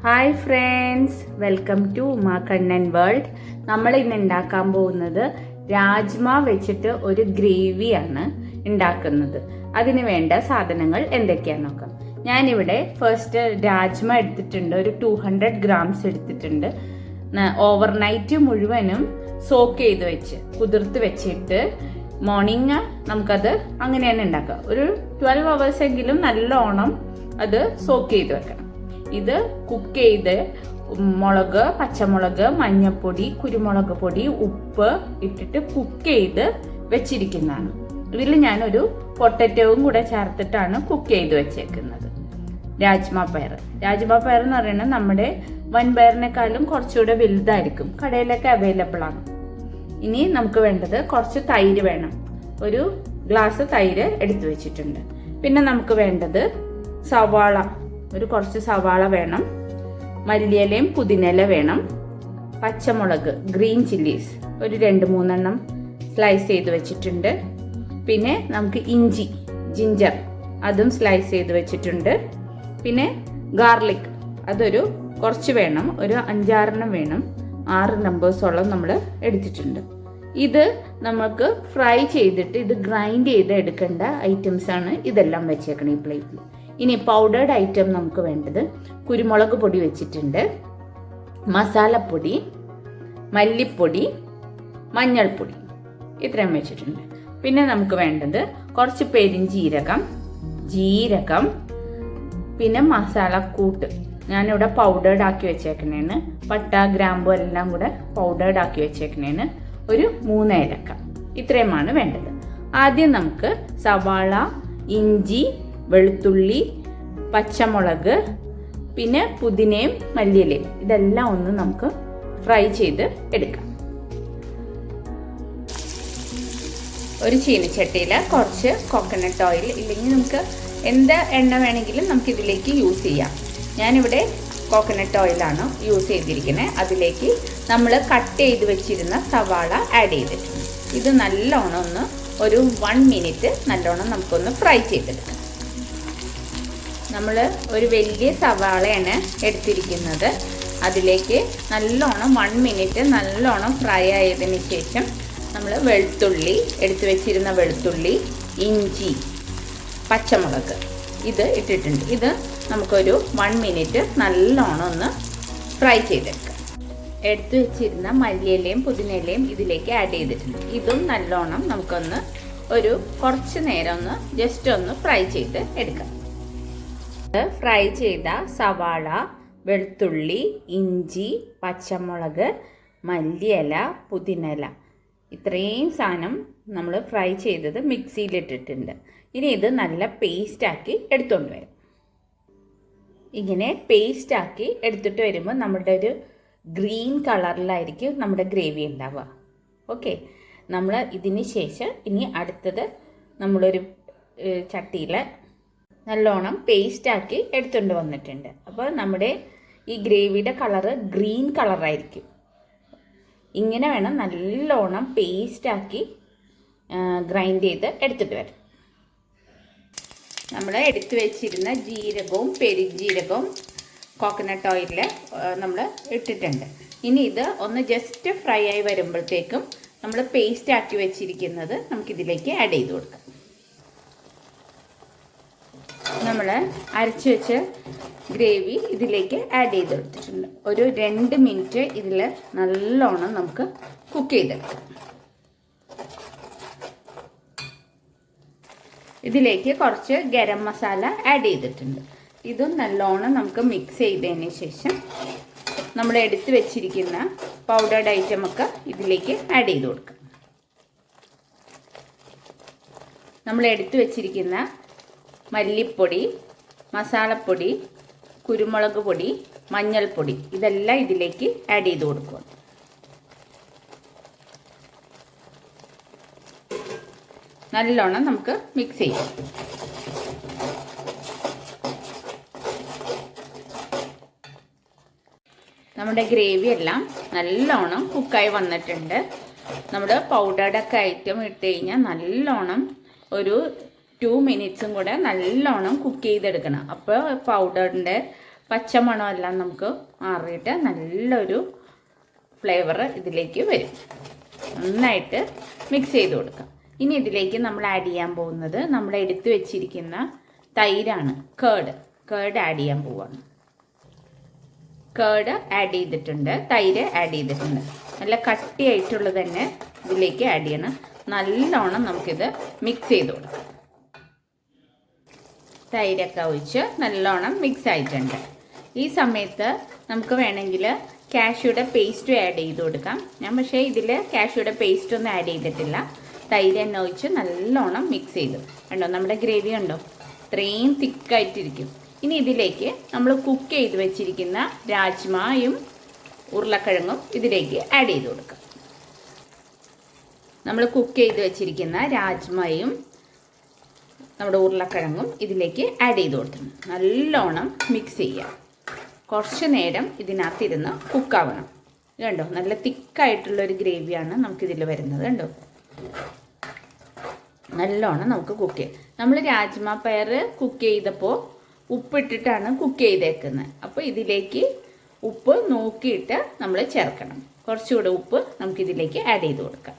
Hi friends, welcome to Uma Kannan world. നമ്മൾ ഇന്ന് ഉണ്ടാക്കാൻ പോകുന്നത് രാജ്മ വെച്ചിട്ട് ഒരു ഗ്രേവിയാണ് ഉണ്ടാക്കുന്നത്. അതിന് വേണ്ട സാധനങ്ങൾ എന്തൊക്കെയാണെന്ന് നോക്കാം. ഞാനിവിടെ ഫസ്റ്റ് രാജ്മ എടുത്തിട്ടുണ്ട്, ഒരു 200 ഗ്രാംസ് എടുത്തിട്ടുണ്ട്. ഓവർനൈറ്റ് മുഴുവനും സോക്ക് ചെയ്ത് വെച്ച് കുതിർത്ത് വെച്ചിട്ട് മോർണിംഗ് നമുക്കത് അങ്ങനെയാണ് ഉണ്ടാക്കുക. ഒരു 12 hours എങ്കിലും നല്ലോണം അത് സോക്ക് ചെയ്ത് വെക്കണം. ഇത് കുക്ക് ചെയ്ത് മുളക്, പച്ചമുളക്, മഞ്ഞൾപ്പൊടി, കുരുമുളക് പൊടി, ഉപ്പ് ഇട്ടിട്ട് കുക്ക് ചെയ്ത് വെച്ചിരിക്കുന്നതാണ്. ഇതിൽ ഞാനൊരു പൊട്ടറ്റോവും കൂടെ ചേർത്തിട്ടാണ് കുക്ക് ചെയ്ത് വെച്ചേക്കുന്നത്. രാജ്മ പയർ എന്ന് പറയുന്നത് നമ്മുടെ വൻപയറിനേക്കാളും കുറച്ചുകൂടെ വലുതായിരിക്കും, കടയിലൊക്കെ അവൈലബിൾ ആണ്. ഇനി നമുക്ക് വേണ്ടത് കുറച്ച് തൈര് വേണം. ഒരു ഗ്ലാസ് തൈര് എടുത്തു വെച്ചിട്ടുണ്ട്. പിന്നെ നമുക്ക് വേണ്ടത് സവാള, ഒരു കുറച്ച് സവാള വേണം. മല്ലിയിലയും പുതിനയില വേണം. പച്ചമുളക്, ഗ്രീൻ ചില്ലീസ് ഒരു 2-3 സ്ലൈസ് ചെയ്ത് വെച്ചിട്ടുണ്ട്. പിന്നെ നമുക്ക് ഇഞ്ചി, ജിഞ്ചർ അതും സ്ലൈസ് ചെയ്ത് വെച്ചിട്ടുണ്ട്. പിന്നെ ഗാർലിക് അതൊരു കുറച്ച് വേണം, ഒരു 5-6 വേണം. 6 നമ്പേഴ്സോളം നമ്മൾ എടുത്തിട്ടുണ്ട്. ഇത് നമുക്ക് ഫ്രൈ ചെയ്തിട്ട് ഇത് ഗ്രൈൻഡ് ചെയ്ത് എടുക്കേണ്ട ഐറ്റംസ് ആണ് ഇതെല്ലാം വെച്ചേക്കണം ഈ പ്ലേറ്റിൽ. ഇനി പൗഡേർഡ് ഐറ്റം നമുക്ക് വേണ്ടത് കുരുമുളക് പൊടി വെച്ചിട്ടുണ്ട്, മസാലപ്പൊടി, മല്ലിപ്പൊടി, മഞ്ഞൾപ്പൊടി, ഇത്രയും വെച്ചിട്ടുണ്ട്. പിന്നെ നമുക്ക് വേണ്ടത് കുറച്ച് പെരിഞ്ജീരകം, ജീരകം, പിന്നെ മസാലക്കൂട്ട് ഞാനിവിടെ പൗഡേർഡ് ആക്കി വെച്ചേക്കണേന്. പട്ട, ഗ്രാമ്പു എല്ലാം കൂടെ പൗഡേർഡ് ആക്കി വെച്ചേക്കണേന് ഒരു 3 ഏലക്ക. ഇത്രയുമാണ് വേണ്ടത്. ആദ്യം നമുക്ക് സവാള, ഇഞ്ചി, വെളുത്തുള്ളി, പച്ചമുളക്, പിന്നെ പുതിനയും മല്ലിയിലയും ഇതെല്ലാം ഒന്ന് നമുക്ക് ഫ്രൈ ചെയ്ത് എടുക്കാം. ഒരു ചീനിച്ചട്ടിയിൽ കുറച്ച് കോക്കനട്ട് ഓയിൽ, ഇല്ലെങ്കിൽ നമുക്ക് എന്ത് എണ്ണ വേണമെങ്കിലും നമുക്ക് ഇതിലേക്ക് യൂസ് ചെയ്യാം. ഞാനിവിടെ കോക്കനട്ട് ഓയിലാണ് യൂസ് ചെയ്തിരിക്കുന്നത്. അതിലേക്ക് നമ്മൾ കട്ട് ചെയ്ത് വെച്ചിരുന്ന സവാള ആഡ് ചെയ്തിട്ടുണ്ട്. ഇത് നല്ലോണം ഒന്ന് ഒരു 1 മിനിറ്റ് നല്ലോണം നമുക്കൊന്ന് ഫ്രൈ ചെയ്തെടുക്കാം. നമ്മൾ ഒരു വലിയ സവാളയാണ് എടുത്തിരിക്കുന്നത്. അതിലേക്ക് നല്ലോണം 1 മിനിറ്റ് നല്ലോണം ഫ്രൈ ആയതിന് ശേഷം നമ്മൾ വെളുത്തുള്ളി എടുത്തു വെച്ചിരുന്ന വെളുത്തുള്ളി, ഇഞ്ചി, പച്ചമുളക് ഇത് ഇട്ടിട്ടുണ്ട്. ഇത് നമുക്കൊരു 1 മിനിറ്റ് നല്ലോണം ഒന്ന് ഫ്രൈ ചെയ്തെടുക്കാം. എടുത്തു വെച്ചിരുന്ന മല്ലിയിലയും പുതിനയിലയും ഇതിലേക്ക് ആഡ് ചെയ്തിട്ടുണ്ട്. ഇതും നല്ലോണം നമുക്കൊന്ന് ഒരു കുറച്ച് നേരം ഒന്ന് ജസ്റ്റ് ഒന്ന് ഫ്രൈ ചെയ്ത് എടുക്കാം. ഫ്രൈ ചെയ്ത സവാള, വെളുത്തുള്ളി, ഇഞ്ചി, പച്ചമുളക്, മല്ലിയില, പുതിനയില ഇത്രയും സാധനം നമ്മൾ ഫ്രൈ ചെയ്തത് മിക്സിയിലിട്ടിട്ടുണ്ട്. ഇനി ഇത് നല്ല പേസ്റ്റാക്കി എടുത്തുകൊണ്ട് വരും. ഇങ്ങനെ പേസ്റ്റാക്കി എടുത്തിട്ട് വരുമ്പോൾ നമ്മുടെ ഒരു ഗ്രീൻ കളറിലായിരിക്കും നമ്മുടെ ഗ്രേവി ഉണ്ടാവുക. ഓക്കെ, നമ്മൾ ഇതിന് ശേഷം ഇനി അടുത്തത് നമ്മളൊരു ചട്ടിയിൽ നല്ലോണം പേസ്റ്റാക്കി എടുത്തുകൊണ്ട് വന്നിട്ടുണ്ട്. അപ്പോൾ നമ്മുടെ ഈ ഗ്രേവിയുടെ കളറ് ഗ്രീൻ കളറായിരിക്കും. ഇങ്ങനെ വേണം നല്ലോണം പേസ്റ്റാക്കി ഗ്രൈൻഡ് ചെയ്ത് എടുത്തിട്ട് വരാം. നമ്മൾ എടുത്തു വെച്ചിരുന്ന ജീരകവും പെരിഞ്ജീരകവും കോക്കനട്ട് ഓയിലിൽ നമ്മൾ ഇട്ടിട്ടുണ്ട്. ഇനി ഇത് ഒന്ന് ജസ്റ്റ് ഫ്രൈ ആയി വരുമ്പോഴത്തേക്കും നമ്മൾ പേസ്റ്റ് ആക്കി വെച്ചിരിക്കുന്നത് നമുക്കിതിലേക്ക് ആഡ് ചെയ്ത് കൊടുക്കാം. നമ്മൾ അരച്ച് വെച്ച ഗ്രേവി ഇതിലേക്ക് ആഡ് ചെയ്ത് കൊടുത്തിട്ടുണ്ട്. ഒരു 2 മിനിറ്റ് ഇതിൽ നല്ലോണം നമുക്ക് കുക്ക് ചെയ്തെടുക്കാം. ഇതിലേക്ക് കുറച്ച് ഗരം മസാല ആഡ് ചെയ്തിട്ടുണ്ട്. ഇതും നല്ലോണം നമുക്ക് മിക്സ് ചെയ്തതിന് ശേഷം നമ്മൾ എടുത്ത് വെച്ചിരിക്കുന്ന പൗഡേർഡ് ഐറ്റമൊക്കെ ഇതിലേക്ക് ആഡ് ചെയ്ത് കൊടുക്കാം. നമ്മൾ എടുത്ത് വെച്ചിരിക്കുന്ന മല്ലിപ്പൊടി, മസാലപ്പൊടി, കുരുമുളക് പൊടി, മഞ്ഞൾപ്പൊടി ഇതെല്ലാം ഇതിലേക്ക് ആഡ് ചെയ്ത് കൊടുക്കുക. നല്ലോണം നമുക്ക് മിക്സ് ചെയ്യാം. നമ്മുടെ ഗ്രേവി എല്ലാം നല്ലോണം കുക്കായി വന്നിട്ടുണ്ട്. നമ്മുടെ പൗഡേർഡൊക്കെ ഐറ്റം ഇട്ട് കഴിഞ്ഞാൽ നല്ലോണം ഒരു 2 മിനിറ്റ്സും കൂടെ നല്ലോണം കുക്ക് ചെയ്തെടുക്കണം. അപ്പോൾ പൗഡറിൻ്റെ പച്ചമണമെല്ലാം നമുക്ക് മാറിയിട്ട് നല്ലൊരു ഫ്ലേവർ ഇതിലേക്ക് വരും. നന്നായിട്ട് മിക്സ് ചെയ്ത് കൊടുക്കാം. ഇനി ഇതിലേക്ക് നമ്മൾ ആഡ് ചെയ്യാൻ പോകുന്നത് നമ്മൾ എടുത്തു വെച്ചിരിക്കുന്ന തൈരാണ്. കേർഡ് ആഡ് ചെയ്യാൻ പോവാണ്. കേർഡ് ആഡ് ചെയ്തിട്ടുണ്ട്, തൈര് ആഡ് ചെയ്തിട്ടുണ്ട്. നല്ല കട്ടിയായിട്ടുള്ളത് തന്നെ ഇതിലേക്ക് ആഡ് ചെയ്യണം. നല്ലോണം നമുക്കിത് മിക്സ് ചെയ്ത് കൊടുക്കാം. തൈരൊക്കെ ഒഴിച്ച് നല്ലോണം മിക്സ് ആയിട്ടുണ്ട്. ഈ സമയത്ത് നമുക്ക് വേണമെങ്കിൽ കാഷ്യൂടെ പേസ്റ്റ് ആഡ് ചെയ്ത് കൊടുക്കാം. ഞാൻ പക്ഷേ ഇതിൽ കാഷ്യൂടെ പേസ്റ്റ് ഒന്നും ആഡ് ചെയ്തിട്ടില്ല. തൈര് തന്നെ ഒഴിച്ച് നല്ലോണം മിക്സ് ചെയ്തു. കണ്ടോ നമ്മുടെ ഗ്രേവി കണ്ടോ, ഇത്രയും തിക്കായിട്ടിരിക്കും. ഇനി ഇതിലേക്ക് നമ്മൾ കുക്ക് ചെയ്ത് വെച്ചിരിക്കുന്ന രാജ്മയും ഉരുളക്കിഴങ്ങും ഇതിലേക്ക് ആഡ് ചെയ്ത് കൊടുക്കാം. നമ്മൾ കുക്ക് ചെയ്ത് വെച്ചിരിക്കുന്ന രാജ്മയും നമ്മുടെ ഉരുളക്കിഴങ്ങും ഇതിലേക്ക് ആഡ് ചെയ്ത് കൊടുക്കണം. നല്ലോണം മിക്സ് ചെയ്യാം. കുറച്ച് നേരം ഇതിനകത്തിരുന്ന് കുക്കാവണം. കണ്ടോ, നല്ല തിക്കായിട്ടുള്ളൊരു ഗ്രേവിയാണ് നമുക്കിതിൽ വരുന്നത്. കണ്ടോ, നല്ലോണം നമുക്ക് കുക്ക് ചെയ്യാം. നമ്മൾ രാജ്മ പയർ കുക്ക് ചെയ്തപ്പോൾ ഉപ്പിട്ടിട്ടാണ് കുക്ക് ചെയ്തേക്കുന്നത്. അപ്പോൾ ഇതിലേക്ക് ഉപ്പ് നോക്കിയിട്ട് നമ്മൾ ചേർക്കണം. കുറച്ചുകൂടെ ഉപ്പ് നമുക്കിതിലേക്ക് ആഡ് ചെയ്ത് കൊടുക്കാം.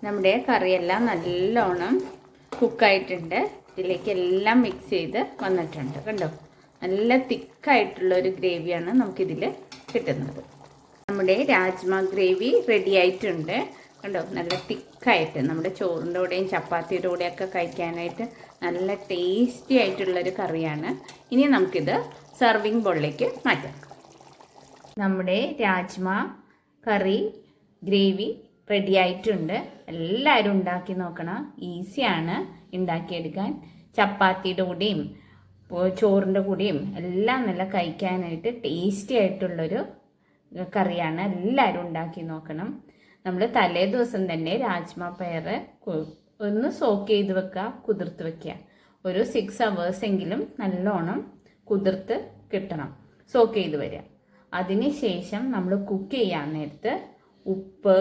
നമ്മുടെ കറിയെല്ലാം നല്ലോണം കുക്കായിട്ടുണ്ട്. ഇതിലേക്ക് എല്ലാം മിക്സ് ചെയ്ത് വന്നിട്ടുണ്ട്. കണ്ടോ, നല്ല തിക്കായിട്ടുള്ളൊരു ഗ്രേവിയാണ് നമുക്കിതിൽ കിട്ടുന്നത്. നമ്മുടെ രാജ്മ ഗ്രേവി റെഡി ആയിട്ടുണ്ട്. കണ്ടോ, നല്ല തിക്കായിട്ട് നമ്മുടെ ചോറിൻ്റെ കൂടെയും ചപ്പാത്തിയുടെ കൂടെയൊക്കെ കഴിക്കാനായിട്ട് നല്ല ടേസ്റ്റി ആയിട്ടുള്ളൊരു കറിയാണ്. ഇനി നമുക്കിത് സർവിങ് ബോളിലേക്ക് മാറ്റാം. നമ്മുടെ രാജ്മ കറി ഗ്രേവി റെഡി ആയിട്ടുണ്ട്. എല്ലാവരും ഉണ്ടാക്കി നോക്കണം. ഈസിയാണ് ഉണ്ടാക്കിയെടുക്കാൻ. ചപ്പാത്തിയുടെ കൂടെയും ചോറിൻ്റെ കൂടെയും എല്ലാം നല്ല കഴിക്കാനായിട്ട് ടേസ്റ്റി ആയിട്ടുള്ളൊരു കറിയാണ്. എല്ലാവരും ഉണ്ടാക്കി നോക്കണം. നമ്മൾ തലേ ദിവസം തന്നെ രാജ്മ പയർ ഒന്ന് സോക്ക് ചെയ്ത് വെക്കുക, കുതിർത്ത് വെക്കുക. ഒരു 6 hours എങ്കിലും നല്ലോണം കുതിർത്ത് കിട്ടണം, സോക്ക് ചെയ്ത് വരിക. അതിനുശേഷം നമ്മൾ കുക്ക് ചെയ്യാൻ നേരത്ത് ഉപ്പ്,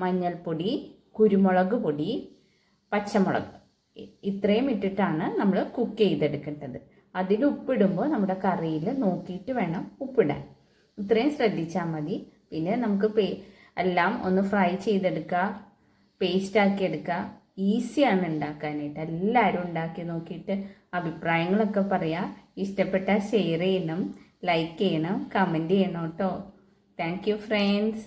മഞ്ഞൾപ്പൊടി, കുരുമുളക് പൊടി, പച്ചമുളക് ഇത്രയും ഇട്ടിട്ടാണ് നമ്മൾ കുക്ക് ചെയ്തെടുക്കേണ്ടത്. അതിൽ ഉപ്പിടുമ്പോൾ നമ്മുടെ കറിയിൽ നോക്കിയിട്ട് വേണം ഉപ്പിടാൻ. ഇത്രയും ശ്രദ്ധിച്ചാൽ മതി. പിന്നെ നമുക്ക് എല്ലാം ഒന്ന് ഫ്രൈ ചെയ്തെടുക്കുക, പേസ്റ്റാക്കി എടുക്കുക. ഈസിയാണ് ഉണ്ടാക്കാനായിട്ട്. എല്ലാവരും ഉണ്ടാക്കി നോക്കിയിട്ട് അഭിപ്രായങ്ങളൊക്കെ പറയാം. ഇഷ്ടപ്പെട്ടാൽ ഷെയർ ചെയ്യണം, ലൈക്ക് ചെയ്യണം, കമൻറ്റ് ചെയ്യണം കേട്ടോ. Thank you friends.